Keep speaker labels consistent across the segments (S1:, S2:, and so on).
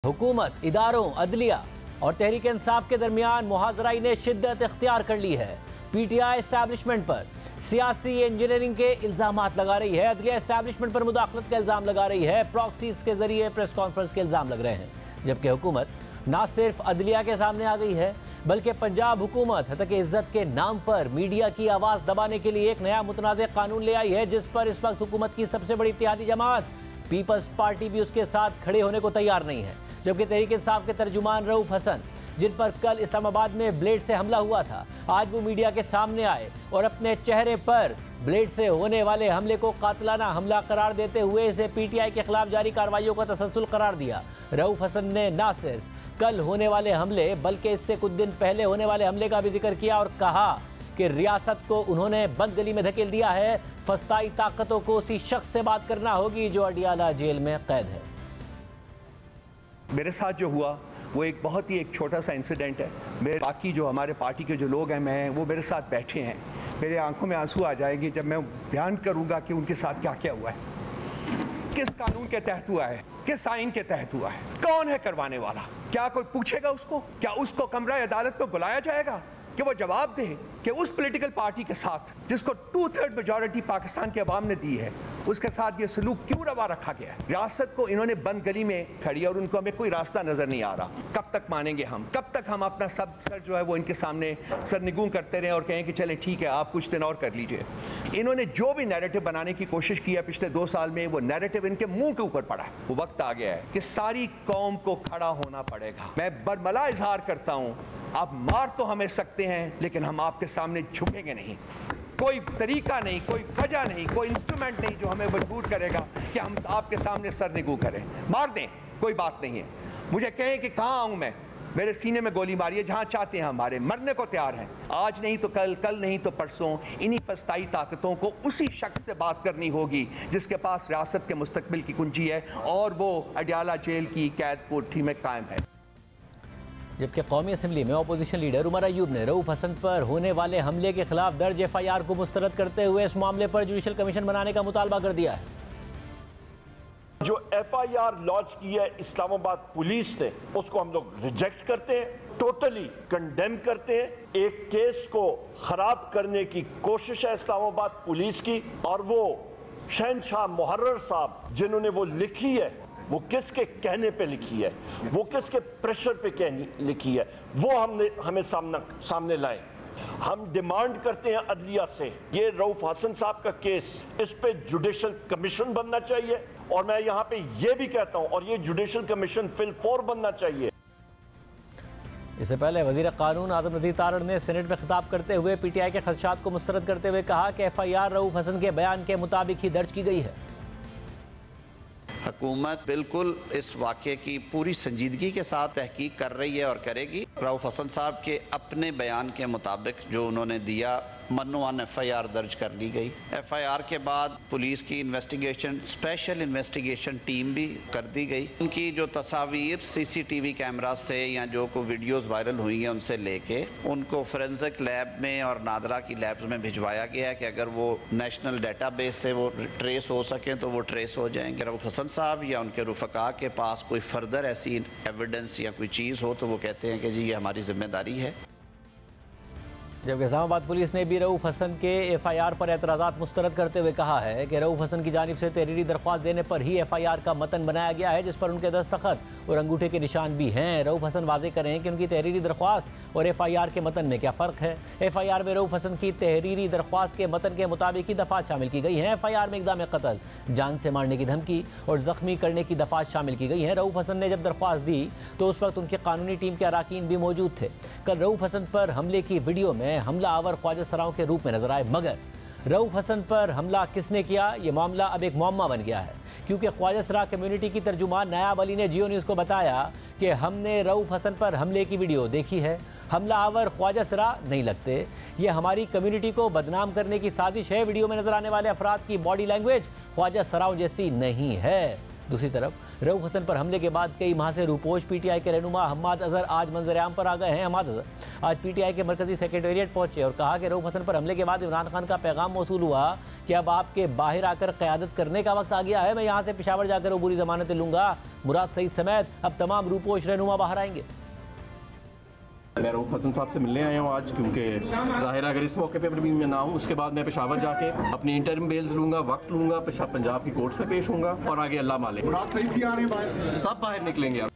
S1: हुकूमत, इदारों, अदलिया और तहरीक इंसाफ के दरमियान मुहाजराई ने शिद्दत इख्तियार कर ली है। पीटीआई एस्टैब्लिशमेंट पर सियासी इंजीनियरिंग के इल्जामात लगा रही है, अदलिया एस्टैब्लिशमेंट पर मुदाखलत का इल्जाम लगा रही है, प्रॉक्सीज के जरिए प्रेस कॉन्फ्रेंस के इल्जाम लग रहे हैं। जबकि हुकूमत ना सिर्फ अदलिया के सामने आ गई है बल्कि पंजाब हुकूमत हतक इज्जत के नाम पर मीडिया की आवाज़ दबाने के लिए एक नया मुतनाज़ कानून ले आई है, जिस पर इस वक्त हुकूमत की सबसे बड़ी इत्तेहादी जमात पीपल्स पार्टी भी उसके साथ खड़े होने को तैयार नहीं है। जबकि तहरीक इंसाफ के तर्जुमान रऊफ हसन, जिन पर कल इस्लामाबाद में ब्लेड से हमला हुआ था, आज वो मीडिया के सामने आए और अपने चेहरे पर ब्लेड से होने वाले हमले को कातिलाना हमला करार देते हुए इसे पीटीआई के खिलाफ जारी कार्रवाइयों का तसलसल करार दिया। रऊफ हसन ने न सिर्फ कल होने वाले हमले बल्कि इससे कुछ दिन पहले होने वाले हमले का भी जिक्र किया और कहा कि रियासत को उन्होंने बंद गली में धकेल दिया है। फस्ताई ताकतों को उसी शख्स से बात करना होगी जो अडियाला जेल में कैद है।
S2: मेरे साथ जो हुआ वो एक बहुत ही एक छोटा सा इंसिडेंट है। मेरे बाकी जो हमारे पार्टी के जो लोग हैं, मैं वो मेरे साथ बैठे हैं, मेरे आंखों में आंसू आ जाएंगे जब मैं बयान करूंगा कि उनके साथ क्या क्या हुआ है, किस कानून के तहत हुआ है, किस आइन के तहत हुआ है, कौन है करवाने वाला, क्या कोई पूछेगा उसको, क्या उसको कमरा अदालत में बुलाया जाएगा कि वो जवाब दे कि उस पॉलिटिकल पार्टी के साथ जिसको 2/3 मेजॉरिटी पाकिस्तान के अवाम ने दी है उसके साथ ये सलूक क्यों रवा रखा गया है। रियासत को इन्होंने बंद गली में खड़ी और उनको हमें कोई रास्ता नजर नहीं आ रहा। कब तक मानेंगे हम, कब तक हम अपना सब सर जो है वो इनके सामने सरनिगूं करते रहे और कहें कि चले ठीक है आप कुछ दिन और कर लीजिए। इन्होंने जो भी नैरेटिव बनाने की कोशिश की है पिछले 2 साल में, वो नैरेटिव इनके मुंह के ऊपर पड़ा है। वो वक्त आ गया है कि सारी कौम को खड़ा होना पड़ेगा। मैं बरमला इजहार करता हूँ, आप मार तो हमें सकते हैं लेकिन हम आपके सामने झुकेंगे नहीं। कोई तरीका नहीं, कोई वजह नहीं, कोई इंस्ट्रूमेंट नहीं जो हमें मजबूर करेगा कि हम आपके सामने सरनिगू करें। मार दें, कोई बात नहीं है। मुझे कहें कि कहाँ आऊँ मैं, मेरे सीने में गोली मारिए, जहाँ चाहते हैं हमारे, मरने को तैयार हैं। आज नहीं तो कल, कल नहीं तो परसों इन्हीं फस्ताई ताकतों को उसी शख्स से बात करनी होगी जिसके पास रियासत के मुस्तकबिल की कुंजी है और वो अडियाला जेल की कैद कोठरी में कायम है।
S1: जबकि कौमी असम्बली में अपोजिशन लीडर उमर अयूब ने रऊफ हसन पर होने वाले हमले के खिलाफ दर्ज FIR को मुस्तरद करते हुए इस मामले पर जुडिशल कमीशन बनाने का मुतालबा कर दिया है।
S3: जो FIR लॉन्च की है इस्लामाबाद पुलिस ने, उसको हम लोग रिजेक्ट करते हैं, टोटली कंडेम करते हैं। एक केस को खराब करने की कोशिश है इस्लामाबाद पुलिस की, और वो शहनशाह मुहर्रर साहब जिन्होंने वो लिखी है, वो किसके कहने पे लिखी है, वो किसके प्रेशर पे लिखी है, वो हमें सामने लाएं। हम डिमांड करते हैं अदलिया से, ये रऊफ हसन साहब का केस, इस पे जुडिशल कमीशन बनना चाहिए, और मैं यहाँ पे ये भी कहता हूँ, और ये जुडिशल कमीशन फिलफौर बनना चाहिए।
S1: इससे पहले वजीर कानून आज़म नज़ीर तारड़ ने सेनेट में खिताब करते हुए PTI के खदशात को मुस्तरद करते हुए कहा कि FIR रऊफ हसन के बयान के मुताबिक ही दर्ज की गई है।
S4: हुकूमत बिल्कुल इस वाक़े की पूरी संजीदगी के साथ तहकीक कर रही है और करेगी। रऊफ हसन साहब के अपने बयान के मुताबिक जो उन्होंने दिया, मनोवान FIR दर्ज कर ली गई। FIR के बाद पुलिस की इन्वेस्टिगेशन, स्पेशल इन्वेस्टिगेशन टीम भी कर दी गई। उनकी जो तस्वीर CCTV कैमरा से या जो को वीडियोस वायरल हुई हैं उनसे लेके उनको फोरेंसिक लैब में और नादरा की लैब्स में भिजवाया गया है कि अगर वो नेशनल डेटाबेस से वो ट्रेस हो सकें तो वो ट्रेस हो जाएंगे। रऊफ हसन साहब या उनके रुफका के पास कोई फर्दर ऐसी एविडेंस या कोई चीज़ हो तो वो कहते हैं कि जी ये हमारी जिम्मेदारी है।
S1: जबकि इस्लामाबाद पुलिस ने भी रऊफ हसन के FIR पर एतराज़ात मुस्तरद करते हुए कहा है कि रऊफ हसन की जानिब से तहरीरी दरख्वास्त देने पर ही FIR का मतन बनाया गया है, जिस पर उनके दस्तखत और अंगूठे के निशान भी हैं। रऊफ हसन वाज़ेह करें कि उनकी तहरीरी दरख्वास्त और FIR के मतन में क्या फ़र्क है। FIR में रऊफ हसन की तहरीरी दरख्वास्त के मतन के मुताबिक ही दफ़ात शामिल की गई हैं। FIR में इक़दाम कत्ल, जान से मारने की धमकी और ज़ख्मी करने की दफ़ात शामिल की गई हैं। रऊफ हसन ने जब दरख्वास्त दी तो उस वक्त उनकी कानूनी टीम के अराकीन भी मौजूद थे। कल रऊफ हसन पर हमले की वीडियो में हमला आवर ख्वाजा सराओं के रूप में नजर आए, मगर रऊफ हसन पर हमला किसने किया, ये मामला अब एक मुअम्मा बन गया है, क्योंकि ख्वाजा सरा कम्युनिटी की तर्जुमान नायाब अली ने जियो न्यूज़ को बताया कि हमने रऊफ हसन पर हमले की वीडियो देखी है, हमला आवर ख्वाजा सरा नहीं लगते, ये हमारी कम्युनिटी को बदनाम करने की साजिश है। वीडियो में नजर आने वाले अफराद की बॉडी लैंग्वेज ख्वाजा सराओं जैसी नहीं है। दूसरी तरफ रऊफ हसन पर हमले के बाद कई माह से रूपोश पीटीआई के रहनुमा हम्माद अजहर आज मंजर-ए-आम पर आ गए हैं। हम्माद अजहर आज पीटीआई के मरकजी सेक्रेटेरिएट पहुंचे और कहा कि रऊफ हसन पर हमले के बाद इमरान खान का पैगाम मौसूल हुआ कि अब आपके बाहर आकर क़यादत करने का वक्त आ गया है। मैं यहाँ से पेशावर जाकर अबूरी ज़मानतें लूँगा। मुराद सईद समेत अब तमाम रूपोश रहनुमा बाहर आएंगे।
S5: मैं रऊफ हसन साहब से मिलने आया हूँ आज, क्योंकि ज़ाहिर है अगर इस मौके पे भी मैं ना हूँ, उसके बाद मैं पेशावर जाके अपनी इंटरिम बेल्स लूँगा, वक्त लूँगा, पंजाब की कोर्ट्स में पेश होऊंगा और आगे अल्लाह मालिक। सब बाहर निकलेंगे।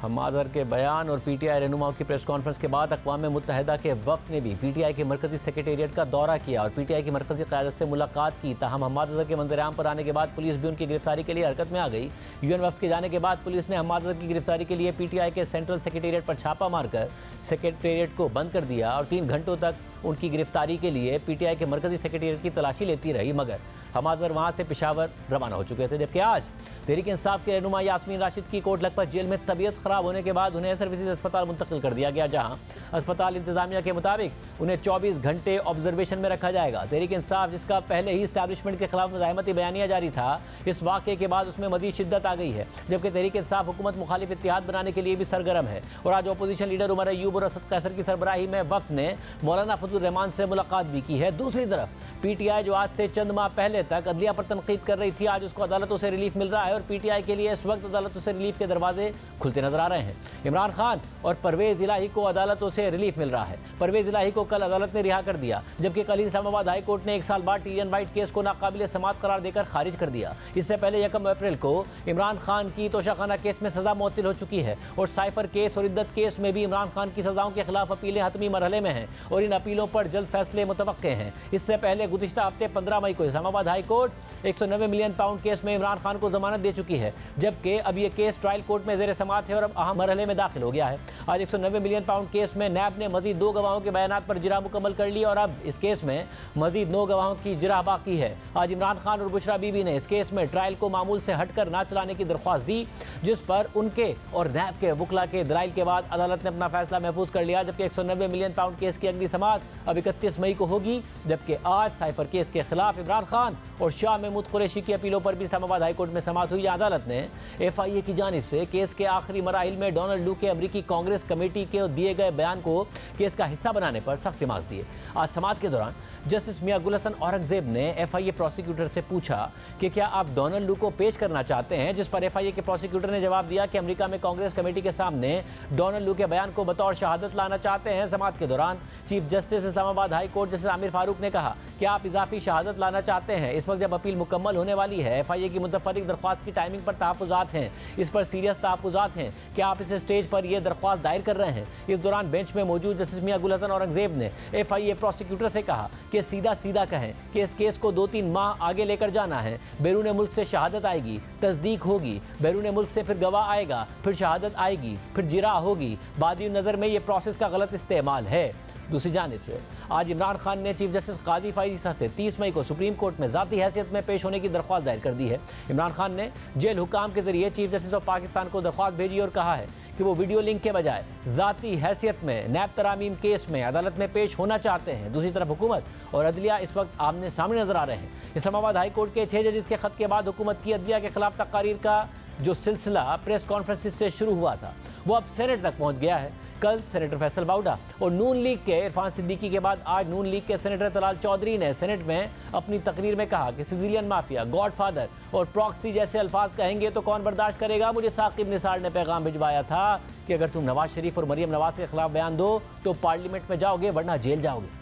S1: हम्माद अजहर के बयान और पीटीआई रहनुमाओं की प्रेस कॉन्फ्रेंस के बाद अक़वाम मुत्तहिदा के वफ़द ने भी पीटीआई के मरकजी सेक्रेटेरिएट का दौरा किया और पीटीआई की मरकजी क़यादत से मुलाकात की। ताहम हम्माद अजहर के मंजर-ए-आम पर आने के बाद पुलिस भी उनकी गिरफ्तारी के लिए हरकत में आ गई। यूएन वफ़द के जाने के बाद पुलिस ने हम्माद अजहर की गिरफ्तारी के लिए पीटीआई के सेंट्रल सेक्रेटेरिएट पर छापा मारकर सेक्रेटेरिएट को बंद कर दिया और 3 घंटों तक उनकी गिरफ्तारी के लिए पीटीआई के मरकजी सेक्रेटेरिएट की तलाशी लेती रही, मगर हम्माद अजहर वहाँ से पेशावर रवाना हो चुके थे। जबकि आज तहरीक इंसाफ के रहनुमा यास्मीन राशिद की कोट लखपत जेल में तबीयत ख़राब होने के बाद उन्हें सर्विसेज अस्पताल मुंतकिल कर दिया गया, जहाँ अस्पताल इंतजामिया के मुताबिक उन्हें 24 घंटे ऑब्जर्वेशन में रखा जाएगा। तहरीक इंसाफ, जिसका पहले ही इस्टेब्लिशमेंट के खिलाफ मुज़ाहमती बयानिया जारी था, इस वाक़े के बाद उसमें मज़ीद शिद्दत आ गई है। जबकि तहरीक इंसाफ हुकूमत मुखालिफ इत्तेहाद बनाने के लिए भी सरगर्म है और आज अपोजिशन लीडर उमर अयूब और असद कैसर की सरबराही में वफ़द ने मौलाना फजलुर रहमान से मुलाकात भी की है। दूसरी तरफ पीटीआई, जो आज से चंद माह पहले तक अदलिया पर तनकीद कर रही थी, आज उसको अदालतों से रिलीफ मिल रहा है और पीटीआई के लिए इस वक्त अदालतों से रिलीफ के दरवाजे खुलते नजर आ रहे हैं। इमरान खान और परवेज इलाही को अदालतों से रिलीफ मिल रहा है। परवेज इलाही को कल अदालत ने रिहा कर दिया, जबकि कल इस्लामाबाद हाई कोर्ट ने 1 साल बाद टीएन वाइट केस को नाकाबिल समात करार देकर खारिज कर दिया। इससे पहले 1 अप्रैल को इमरान खान की तोशाखाना केस में सजा मुअत्तल हो चुकी है और साइफर केस और इद्दत केस में भी इमरान खान की सजाओं के खिलाफ अपीलें हतमी मरहले में हैं और इन अपीलों पर जल्द फैसले मुतवक्के हैं। इससे पहले गुज़िश्ता हफ्ते 15 मई को Islamabad high court 190 million pound case में इमरान खान को जमानत दे चुकी है, जबकि अब यह केस ट्रायल कोर्ट में ज़ेर समात है और अब अहम मरहले में दाखिल हो गया है। आज 190 मिलियन पाउंड केस में नैब ने मजीद 2 गवाहों के बयानात पर जिरा मुकम्मल कर ली और अब इस केस में मजीद 9 गवाहों की जिरा बाकी है। आज इमरान खान और बुशरा बीबी ने इस केस में ट्रायल को मामूल से हटकर ना चलाने की दरख्वास्त दी, जिस पर उनके और नैब के वकला के दलाइल के बाद अदालत ने अपना फैसला महफूज कर लिया। जबकि 190 मिलियन पाउंड केस की अगली समात अब 31 मई को होगी, जबकि आज साइफर केस के खिलाफ इमरान खान और शाह महमूद कुरैशी की अपीलों पर भी इस्लामाबाद हाई कोर्ट में समात हुई। अदालत ने FIA की जानिब से केस के आखिरी मराहिल में डोनाल्ड लू के अमरीकी कांग्रेस कमेटी के दिए गए बयान को केस का हिस्सा बनाने पर सख्त मार्क्स दिए। आज समात के दौरान जस्टिस मियां गुल हसन औरंगजेब ने FIA प्रोसिक्यूटर से पूछा कि क्या आप डोनाल्ड लू को पेश करना चाहते हैं, जिस पर FIA के प्रोसिक्यूटर ने जवाब दिया कि अमेरिका में कांग्रेस कमेटी के सामने डोनाल्ड लू के बयान को बतौर शहादत लाना चाहते हैं। समात के दौरान chief justice Islamabad high court justice Aamir Farooq ने कहा कि आप इजाफी शहादत लाना चाहते हैं। इस वक्त जब अपील मुकम्मल होने वाली है, FIA की मुतफर्रिक दरख्वास्त की टाइमिंग पर तहफ़्फ़ुज़ात हैं, इस पर सीरियस तहफ़्फ़ुज़ात हैं कि आप इस स्टेज पर यह दरख्वास्त दायर कर रहे हैं। इस दौरान बेंच में मौजूद जस्टिस मियां गुल हसन औरंगजेब ने FIA प्रोसिक्यूटर से कहा कि सीधा सीधा कहें कि इस केस को 2-3 माह आगे लेकर जाना है। बैरून मुल्क से शहादत आएगी, तस्दीक होगी, बैरून मुल्क से फिर गवाह आएगा, फिर शहादत आएगी, फिर जिरा होगी। बादी नज़र में ये प्रोसेस का गलत इस्तेमाल है। दूसरी जानिब से आज इमरान खान ने चीफ जस्टिस काजी फाइज ईसा से 30 मई को सुप्रीम कोर्ट में ज़ाती हैसियत में पेश होने की दरख्वास्त दायर कर दी है। इमरान खान ने जेल हुकाम के जरिए चीफ जस्टिस ऑफ पाकिस्तान को दरख्वास्त भेजी और कहा है कि वो वीडियो लिंक के बजाय ज़ाती हैसियत में नैब तरामीम केस में अदालत में पेश होना चाहते हैं। दूसरी तरफ हुकूमत और अदलिया इस वक्त आमने सामने नजर आ रहे हैं। इस्लामाबाद हाई कोर्ट के 6 जजेस के खत के बाद हुकूमत की अदलिया के खिलाफ तकारीर का जो सिलसिला प्रेस कॉन्फ्रेंस से शुरू हुआ था, वो अब सेनेट तक पहुँच गया है। कल सेनेटर फैसल बाउडा और नून लीग के इरफान सिद्दीकी के बाद आज नून लीग के सेनेटर तलाल चौधरी ने सेनेट में अपनी तकरीर में कहा कि सिजिलियन माफिया, गॉडफादर और प्रॉक्सी जैसे अल्फाज कहेंगे तो कौन बर्दाश्त करेगा। मुझे साकिब निसार ने पैगाम भिजवाया था कि अगर तुम नवाज शरीफ और मरियम नवाज के खिलाफ बयान दो तो पार्लियामेंट में जाओगे, वरना जेल जाओगे।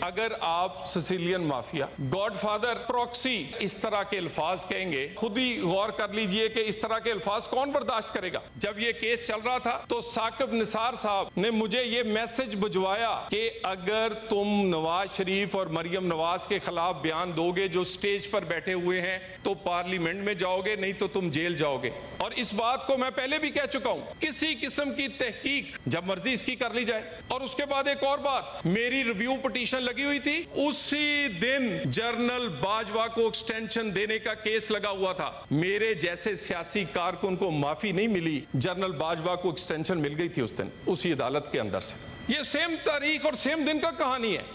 S6: अगर आप सिसिलियन माफिया, गॉडफादर, प्रॉक्सी इस तरह के अल्फाज कहेंगे, खुद ही गौर कर लीजिए कि इस तरह के अल्फाज कौन बर्दाश्त करेगा। जब ये केस चल रहा था तो साकिब निसार साहब ने मुझे ये मैसेज भिजवाया कि अगर तुम नवाज शरीफ और मरियम नवाज के खिलाफ बयान दोगे जो स्टेज पर बैठे हुए हैं तो पार्लियामेंट में जाओगे, नहीं तो तुम जेल जाओगे। और इस बात को मैं पहले भी कह चुका हूं, किसी किस्म की तहकीक जब मर्जी इसकी कर ली जाए। और उसके बाद एक और बात, मेरी रिव्यू पिटीशन लगी हुई थी, उसी दिन जनरल बाजवा को एक्सटेंशन देने का केस लगा हुआ था। मेरे जैसे सियासी कारकुन को माफी नहीं मिली, जनरल बाजवा को एक्सटेंशन मिल गई थी उस दिन उसी अदालत के अंदर से। ये सेम तारीख और सेम दिन का कहानी है।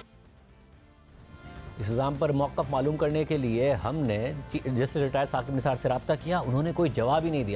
S1: इस इल्ज़ाम पर मौक़िफ़ मालूम करने के लिए हमने जस्टिस रिटायर्ड साकिब निसार से रब्ता किया, उन्होंने कोई जवाब ही नहीं दिया।